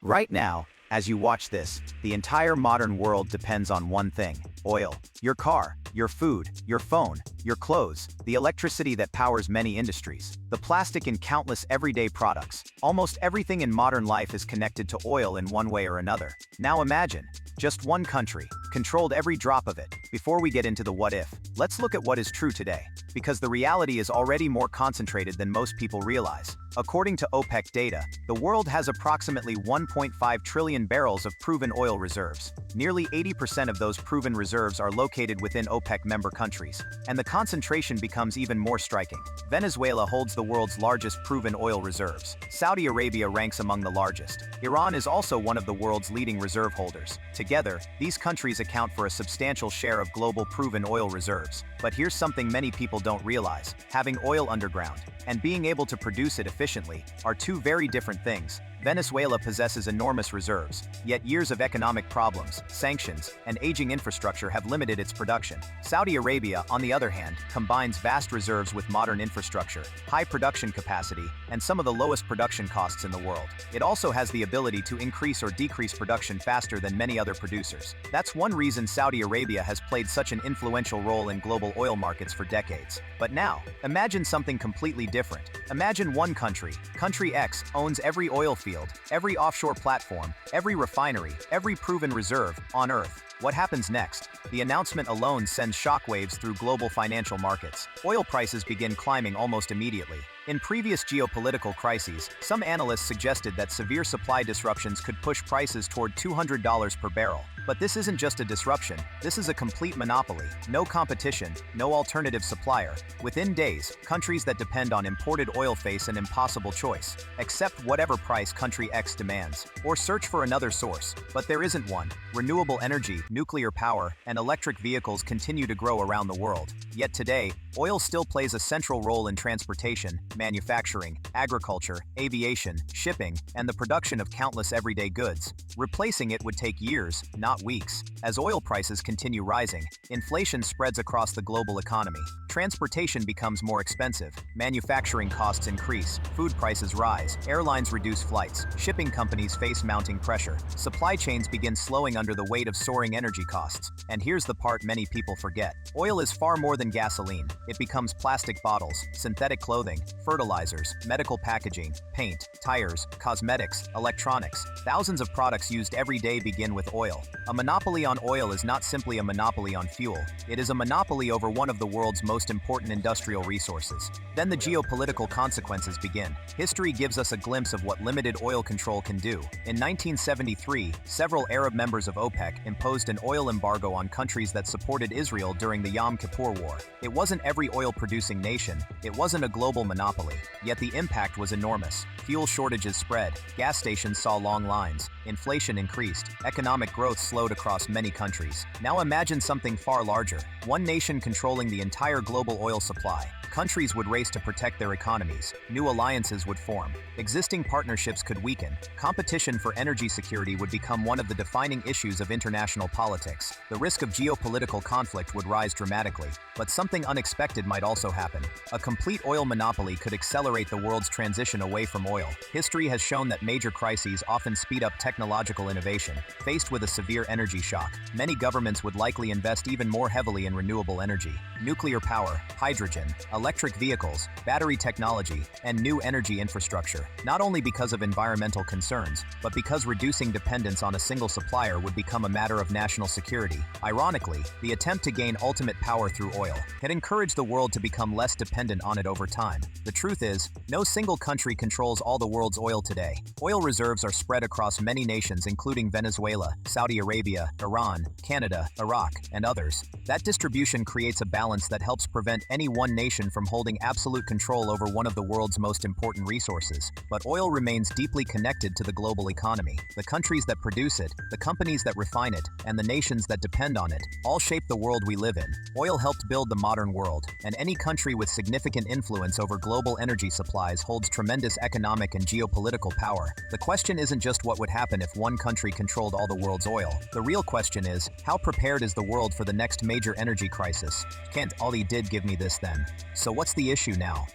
Right now, as you watch this, the entire modern world depends on one thing: oil. Your car, your food, your phone, your clothes, the electricity that powers many industries, the plastic in countless everyday products. Almost everything in modern life is connected to oil in one way or another. Now imagine, just one country controlled every drop of it. Before we get into the what if, let's look at what is true today, because the reality is already more concentrated than most people realize. According to OPEC data, the world has approximately 1.5 trillion barrels of proven oil reserves. Nearly 80% of those proven reserves are located within OPEC member countries, and the concentration becomes even more striking. Venezuela holds the world's largest proven oil reserves. Saudi Arabia ranks among the largest. Iran is also one of the world's leading reserve holders. Together, these countries account for a substantial share of global proven oil reserves. But here's something many people don't realize: having oil underground and being able to produce it efficiently are two very different things. Venezuela possesses enormous reserves, yet years of economic problems, sanctions, and aging infrastructure have limited its production. Saudi Arabia, on the other hand, combines vast reserves with modern infrastructure, high production capacity, and some of the lowest production costs in the world. It also has the ability to increase or decrease production faster than many other producers. That's one reason Saudi Arabia has played such an influential role in global oil markets for decades. But now, imagine something completely different. Imagine one country, Country X, owns every oil field, every offshore platform, every refinery, every proven reserve on Earth. What happens next? The announcement alone sends shockwaves through global financial markets. Oil prices begin climbing almost immediately. In previous geopolitical crises, some analysts suggested that severe supply disruptions could push prices toward $200 per barrel. But this isn't just a disruption, this is a complete monopoly. No competition, no alternative supplier. Within days, countries that depend on imported oil face an impossible choice: accept whatever price country X demands, or search for another source. But there isn't one. Renewable energy, nuclear power, and electric vehicles continue to grow around the world. Yet today, oil still plays a central role in transportation, manufacturing, agriculture, aviation, shipping, and the production of countless everyday goods. Replacing it would take years, not weeks. As oil prices continue rising, inflation spreads across the global economy. Transportation becomes more expensive, manufacturing costs increase, food prices rise, airlines reduce flights, shipping companies face mounting pressure, supply chains begin slowing under the weight of soaring energy costs. And here's the part many people forget: oil is far more than gasoline. It becomes plastic bottles, synthetic clothing, fertilizers, medical packaging, paint, tires, cosmetics, electronics. Thousands of products used every day begin with oil. A monopoly on oil is not simply a monopoly on fuel. It is a monopoly over one of the world's most important industrial resources. Then the geopolitical consequences begin. History gives us a glimpse of what limited oil control can do. In 1973, several Arab members of OPEC imposed an oil embargo on countries that supported Israel during the Yom Kippur War. It wasn't every oil-producing nation, it wasn't a global monopoly, yet the impact was enormous. Fuel shortages spread, gas stations saw long lines, inflation increased, economic growth slowed across many countries. Now imagine something far larger: one nation controlling the entire global oil supply. Countries would race to protect their economies, new alliances would form, existing partnerships could weaken, competition for energy security would become one of the defining issues of international politics. The risk of geopolitical conflict would rise dramatically, but something unexpected might also happen. A complete oil monopoly could accelerate the world's transition away from oil. History has shown that major crises often speed up technological innovation. Faced with a severe energy shock, many governments would likely invest even more heavily in renewable energy, nuclear power, hydrogen, electric vehicles, battery technology, and new energy infrastructure, not only because of environmental concerns, but because reducing dependence on a single supplier would become a matter of national security. Ironically, the attempt to gain ultimate power through oil had encouraged the world to become less dependent on it over time. The truth is, no single country controls all the world's oil today. Oil reserves are spread across many nations, including Venezuela, Saudi Arabia, Iran, Canada, Iraq, and others. That distribution creates a balance that helps prevent any one nation from holding absolute control over one of the world's most important resources. But oil remains deeply connected to the global economy. The countries that produce it, the companies that refine it, and the nations that depend on it all shape the world we live in. Oil helped build the modern world, and any country with significant influence over global energy supplies holds tremendous economic and geopolitical power. The question isn't just what would happen if one country controlled all the world's oil. The real question is, how prepared is the world for the next major energy crisis? Can't all he did give me this then? So what's the issue now?